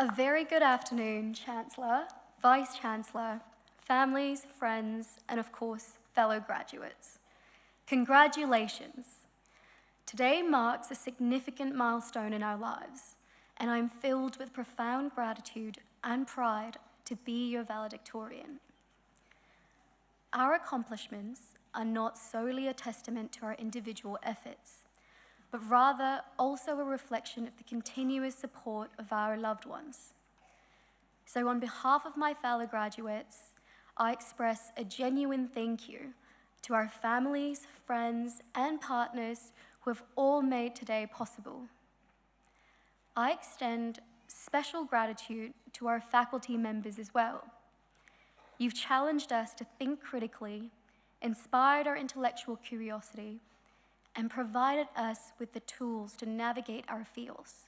A very good afternoon, Chancellor, Vice-Chancellor, families, friends, and of course, fellow graduates. Congratulations. Today marks a significant milestone in our lives, and I'm filled with profound gratitude and pride to be your valedictorian. Our accomplishments are not solely a testament to our individual efforts, but rather also a reflection of the continuous support of our loved ones. So on behalf of my fellow graduates, I express a genuine thank you to our families, friends, and partners who have all made today possible. I extend special gratitude to our faculty members as well. You've challenged us to think critically, inspired our intellectual curiosity, and provided us with the tools to navigate our fields.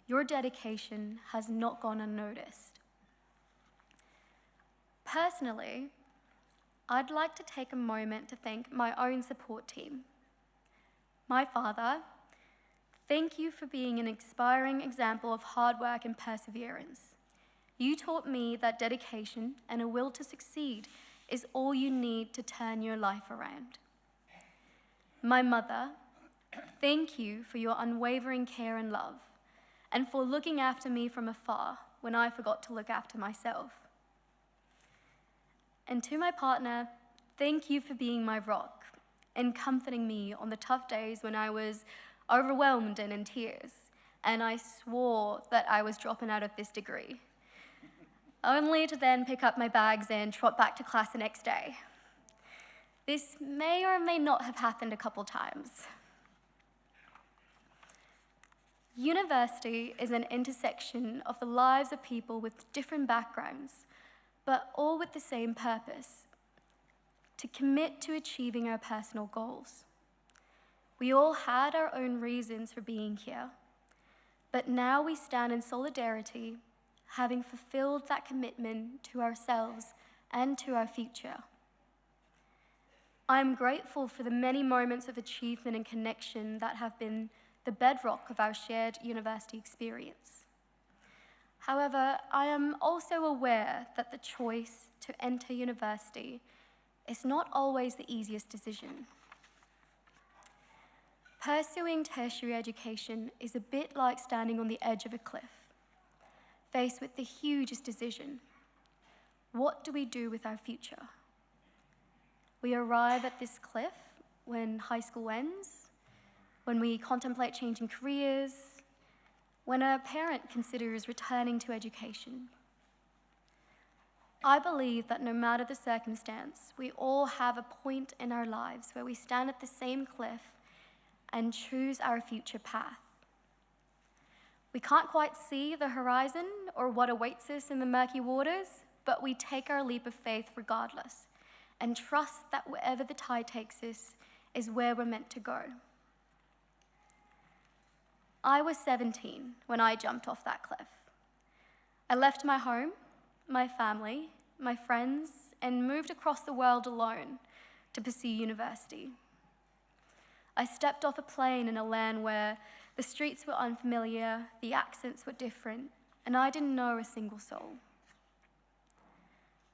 Your dedication has not gone unnoticed. Personally, I'd like to take a moment to thank my own support team. My father, thank you for being an inspiring example of hard work and perseverance. You taught me that dedication and a will to succeed is all you need to turn your life around. My mother, thank you for your unwavering care and love, and for looking after me from afar when I forgot to look after myself. And to my partner, thank you for being my rock and comforting me on the tough days when I was overwhelmed and in tears, and I swore that I was dropping out of this degree, only to then pick up my bags and trot back to class the next day. This may or may not have happened a couple times. University is an intersection of the lives of people with different backgrounds, but all with the same purpose: to commit to achieving our personal goals. We all had our own reasons for being here, but now we stand in solidarity, having fulfilled that commitment to ourselves and to our future. I am grateful for the many moments of achievement and connection that have been the bedrock of our shared university experience. However, I am also aware that the choice to enter university is not always the easiest decision. Pursuing tertiary education is a bit like standing on the edge of a cliff, faced with the hugest decision: what do we do with our future? We arrive at this cliff when high school ends, when we contemplate changing careers, when a parent considers returning to education. I believe that no matter the circumstance, we all have a point in our lives where we stand at the same cliff and choose our future path. We can't quite see the horizon or what awaits us in the murky waters, but we take our leap of faith regardless, and trust that wherever the tide takes us is where we're meant to go. I was 17 when I jumped off that cliff. I left my home, my family, my friends, and moved across the world alone to pursue university. I stepped off a plane in a land where the streets were unfamiliar, the accents were different, and I didn't know a single soul.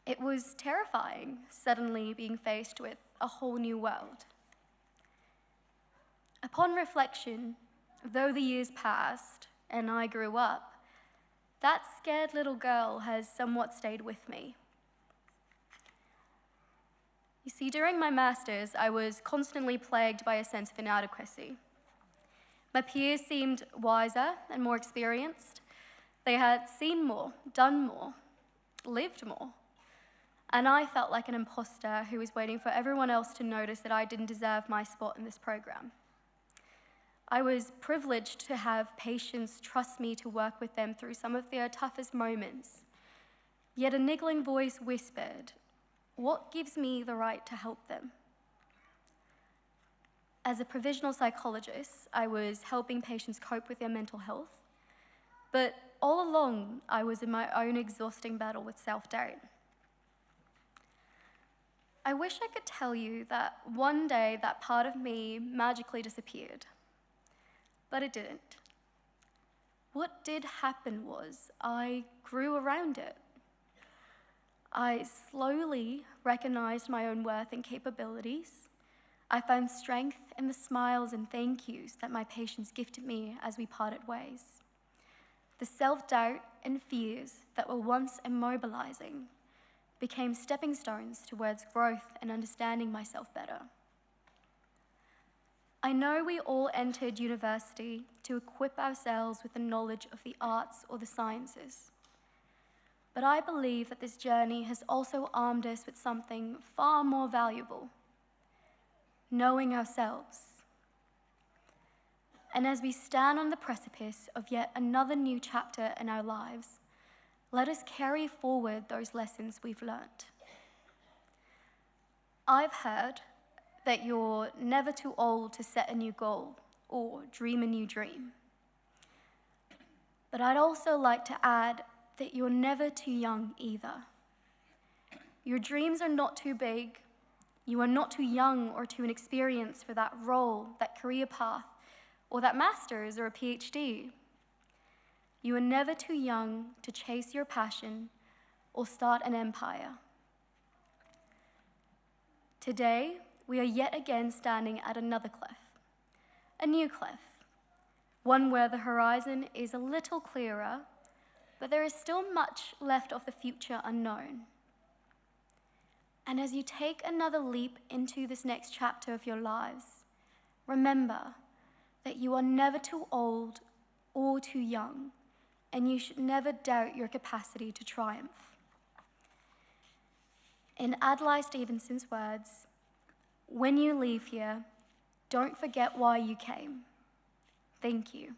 It was terrifying, suddenly being faced with a whole new world. Upon reflection, though the years passed and I grew up, that scared little girl has somewhat stayed with me. You see, during my master's, I was constantly plagued by a sense of inadequacy. My peers seemed wiser and more experienced. They had seen more, done more, lived more. And I felt like an imposter who was waiting for everyone else to notice that I didn't deserve my spot in this program. I was privileged to have patients trust me to work with them through some of their toughest moments. Yet a niggling voice whispered, "What gives me the right to help them?" As a provisional psychologist, I was helping patients cope with their mental health, but all along, I was in my own exhausting battle with self-doubt. I wish I could tell you that one day that part of me magically disappeared, but it didn't. What did happen was I grew around it. I slowly recognized my own worth and capabilities. I found strength in the smiles and thank yous that my patients gifted me as we parted ways. The self-doubt and fears that were once immobilizing became stepping stones towards growth and understanding myself better. I know we all entered university to equip ourselves with the knowledge of the arts or the sciences. But I believe that this journey has also armed us with something far more valuable: knowing ourselves. And as we stand on the precipice of yet another new chapter in our lives, let us carry forward those lessons we've learned. I've heard that you're never too old to set a new goal or dream a new dream. But I'd also like to add that you're never too young either. Your dreams are not too big. You are not too young or too inexperienced for that role, that career path, or that master's or a PhD. You are never too young to chase your passion or start an empire. Today, we are yet again standing at another cliff, a new cliff, one where the horizon is a little clearer, but there is still much left of the future unknown. And as you take another leap into this next chapter of your lives, remember that you are never too old or too young, and you should never doubt your capacity to triumph. In Adlai Stevenson's words, when you leave here, don't forget why you came. Thank you.